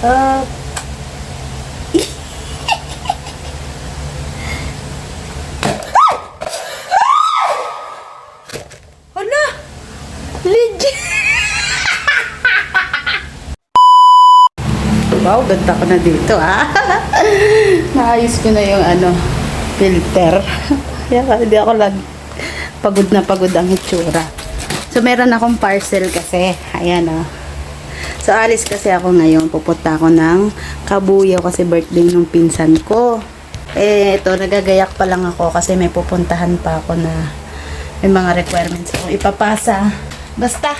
Uh, Hala! Legit! Wow, ganda ko na dito Naayos ko na yung filter. Kaya hindi ako pagod ang itsura. So, meron akong parcel kasi. Ayan So, alis kasi ako ngayon. Pupunta ako ng Kabuyaw kasi birthday ng pinsan ko. Ito, nagagayak pa lang ako kasi may pupuntahan pa ako na may mga requirements akong ipapasa. Basta,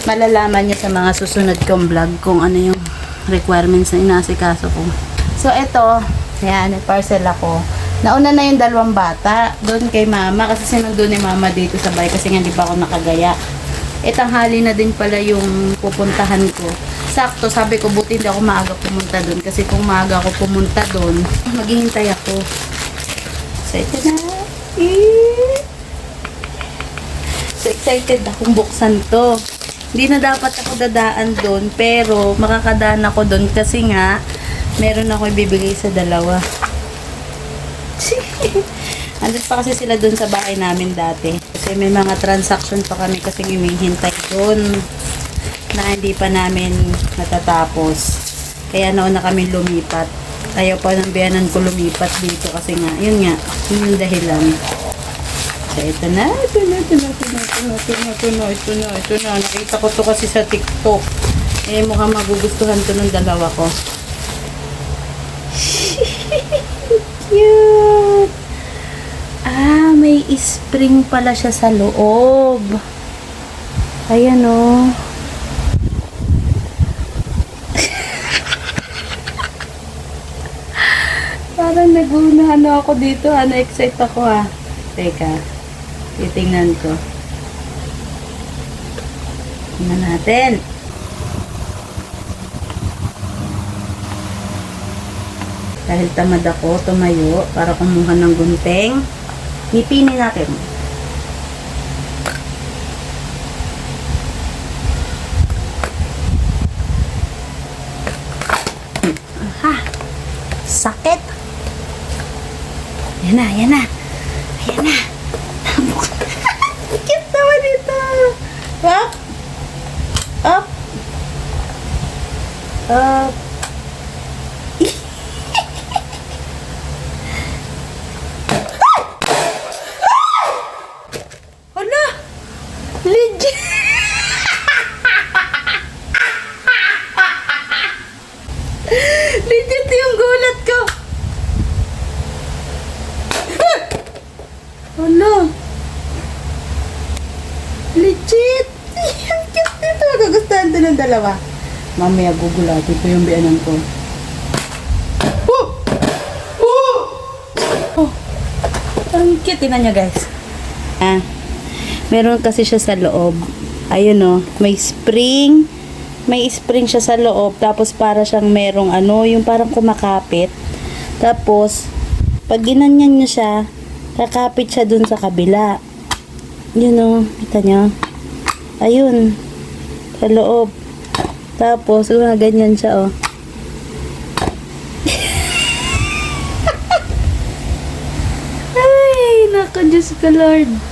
malalaman niyo sa mga susunod kong vlog kung ano yung requirements na inasikaso ko. So, ito, ayan, parcel ako. Nauna na yung dalawang bata doon kay mama kasi sinundo ni mama dito sa bahay kasi nga di pa ako nakagaya. Tanghali na din pala yung pupuntahan ko. Sakto, sabi ko buti hindi ako maaga pumunta doon kasi kung maaga ako pumunta doon, maghihintay ako. So, ito na. So, excited akong buksan to. Hindi na dapat ako dadaan doon pero makakadaan ako doon kasi nga meron ako ibibigay sa dalawa. Andun pa kasi sila doon sa bahay namin dati. Kasi may mga transaction pa kami kasi humihintay doon na hindi pa namin natatapos. Kaya nauna kami lumipat. Ayaw pa ng biyanan ko lumipat dito kasi nga, yun yung dahilan. So, ito na. Nakita ko to kasi sa TikTok. Mukhang magugustuhan to ng dalawa ko. Cute! May spring pala siya sa loob. Ayan Parang nagunahan ako dito. Na-excite ako Teka. Titingnan ko. Tingnan natin. Dahil tamad ako tumayo para kumuha ng gunting, ngipinin natin. Sakit. Yan na. Cute naman dito. Up. Hala! Legit! Legit yung gulat ko. Hala! Legit! Ang cute nito. Magugustuhan ito ng dalawa. Mamaya gugulatin ko yung biyanan ko. Ang cute. Tingnan nyo guys. Meron kasi siya sa loob. Ayun may spring. May spring siya sa loob. Tapos para siyang merong yung parang kumakapit. Tapos, pag ginanyan nyo siya, kakapit siya dun sa kabila. Yun kita nyo. Ayun. Sa loob. Tapos, ganyan siya Ay, naku, Diyos ko Lord.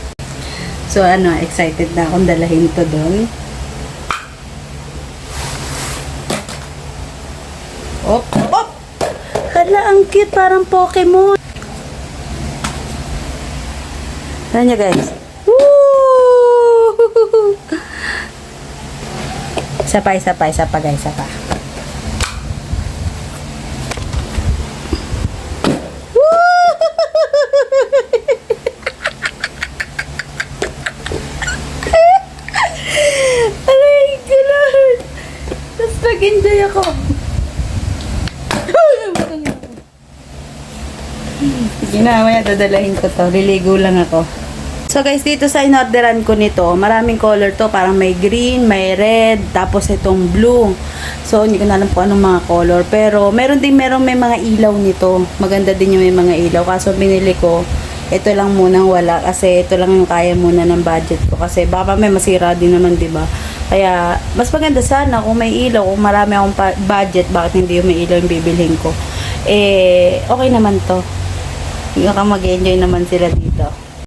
So, excited na akong dalahin to doon. Op! Hala, ang cute. Parang Pokemon. Tignan nyo, guys. Woo! Isa pa, guys. Nag-enjoy ako. Sige na, maya dadalahin ko to. Liligo lang ako. So guys, dito sa inorderan ko nito, maraming color to. Parang may green, may red, tapos itong blue. So, hindi ko na alam kung anong mga color. Pero, may mga ilaw nito. Maganda din yung may mga ilaw. Kaso, binili ko, ito lang munang wala. Kasi, ito lang yung kaya muna ng budget ko. Kasi, baka may masira din naman, diba? Kaya, mas maganda sana kung may ilaw, kung marami akong budget, bakit hindi yung may ilaw yung bibilhin ko. Eh, okay naman to. Baka mag-enjoy naman sila dito.